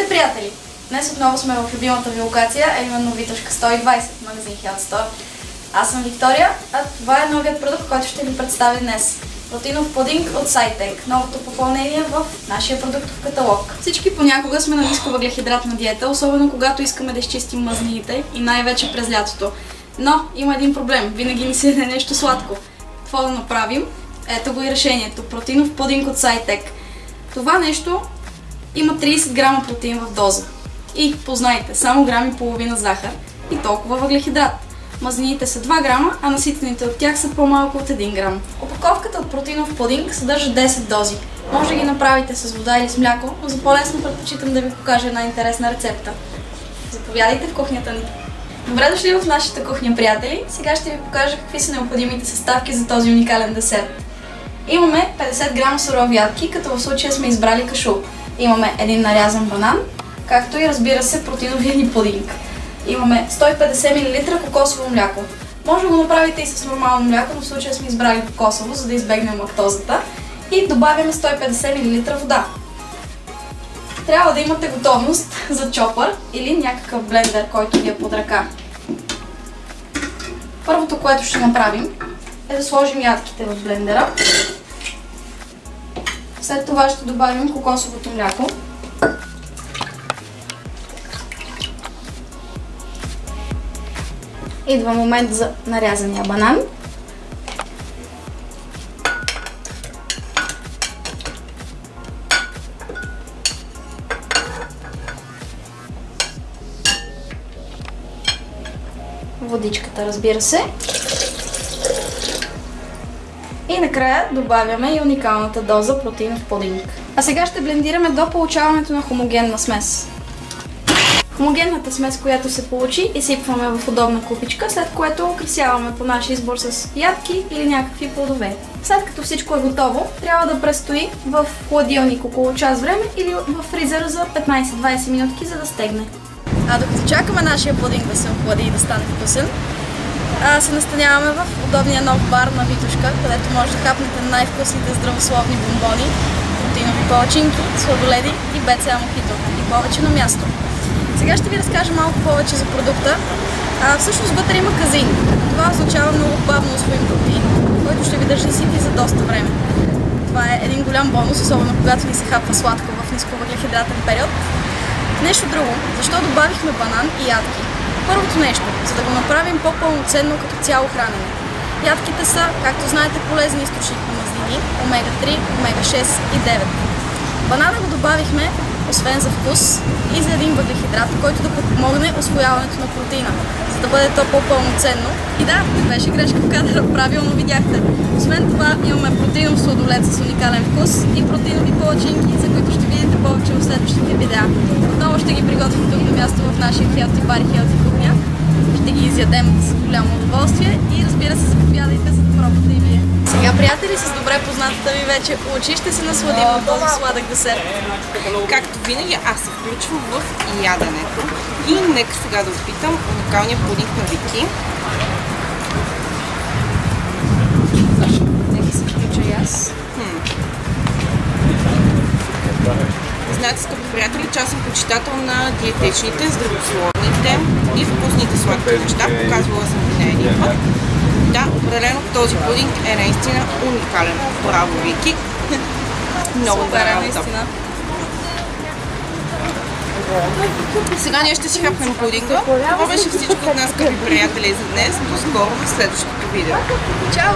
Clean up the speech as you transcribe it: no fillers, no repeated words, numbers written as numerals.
Здравейте, приятели! Днес отново сме в любимата ви локация, а именно Витошка 120, магазин Health Store. Аз съм Виктория, а това е новият продукт, който ще ви представя днес. Протеинов пудинг от SciTech, новото попълнение в нашия продуктов каталог. Всички понякога сме на нисковъглехидратна диета, особено когато искаме да изчистим мазнините и най-вече през лятото. Но има един проблем, винаги ни се яде нещо сладко. Какво да направим? Ето го и решението. Протеинов пудинг от SciTech. Това нещо има 30 грама протеин в доза. И, познайте, само грам и половина захар и толкова въглехидрат. Мазнините са 2 грама, а наситените от тях са по-малко от 1 грам. Опаковката от протеинов пудинг съдържа 10 дози. Може да ги направите с вода или с мляко, но за по-лесно предпочитам да ви покажа една интересна рецепта. Заповядайте в кухнята ни! Добре дошли в нашата кухня, приятели! Сега ще ви покажа какви са необходимите съставки за този уникален десерт. Имаме 50 грама сурови ядки, като в случая сме избрали кашу. Имаме един нарязан банан, както и, разбира се, протеиновия ни пудинг. Имаме 150 мл кокосово мляко. Може да го направите и с нормално мляко, но в случая сме избрали кокосово, за да избегнем лактозата. И добавяме 150 мл вода. Трябва да имате готовност за чопър или някакъв блендер, който ви е под ръка. Първото, което ще направим, е да сложим ядките в блендера. След това ще добавим кокосовото мляко. Идва момент за нарязания банан. Водичката, разбира се. И накрая добавяме и уникалната доза протеинов пудинг. А сега ще блендираме до получаването на хомогенна смес. Хомогенната смес, която се получи, изсипваме в удобна купичка, след което украсяваме по наш избор с ядки или някакви плодове. След като всичко е готово, трябва да престои в хладилник около час време или в фризера за 15-20 минутки, за да стегне. А докато чакаме нашия пудинг да се охлади и да стане вкусен, се настаняваме в удобния нов бар на Витошка, където може да хапнете най-вкусните здравословни бомбони, протеинови палачинки, сладоледи и БЦА мохито. И повече на място. Сега ще ви разкажа малко повече за продукта. Всъщност вътре има казеин. Това означава много бавно усвоим протеин, който ще ви държи сити за доста време. Това е един голям бонус, особено когато ни се хапва сладко в нисковъглехидратен период. Нещо друго. Защо добавихме банан и ядки? Първото нещо, за да го направим по-пълноценно като цяло хранене. Ядките са, както знаете, полезни източник на мазнини, омега-3, омега-6 и 9. Банана го добавихме, освен за вкус, и за един въглехидрат, който да подпомогне усвояването на протеина, за да бъде то по-пълноценно. И да, не беше грешка в кадъра, правилно видяхте. Освен това имаме протеинов сладолед с уникален вкус и протеинови палачинки, за които ще видите повече в следващите видеа. Отново ще ги приготвим тук на място в нашия Healthy Bar и Healthy кухня. Ще ги изядем с голямо удоволствие и, разбира се, заповядайте, за да пробвате и вие. Сега, приятели, с добре познатата ви вече очи ще се насладим от този сладък десерт. Както винаги, аз се включвам в яденето и нека сега да опитам уникалния пудинг на Вики. Нека се включа и аз. Знаете, скъпи приятели, че аз съм почитател на диетичните, здравословните и вкусните сладки неща. Показвала съм ви не един път. Да, определено този пудинг е наистина уникален. Браво, Вики! Много добра работа. Сега ние ще си хапнем пудинга. Това беше всичко от нас, скъпи приятели, за днес. До скоро в следващото видео. Чао!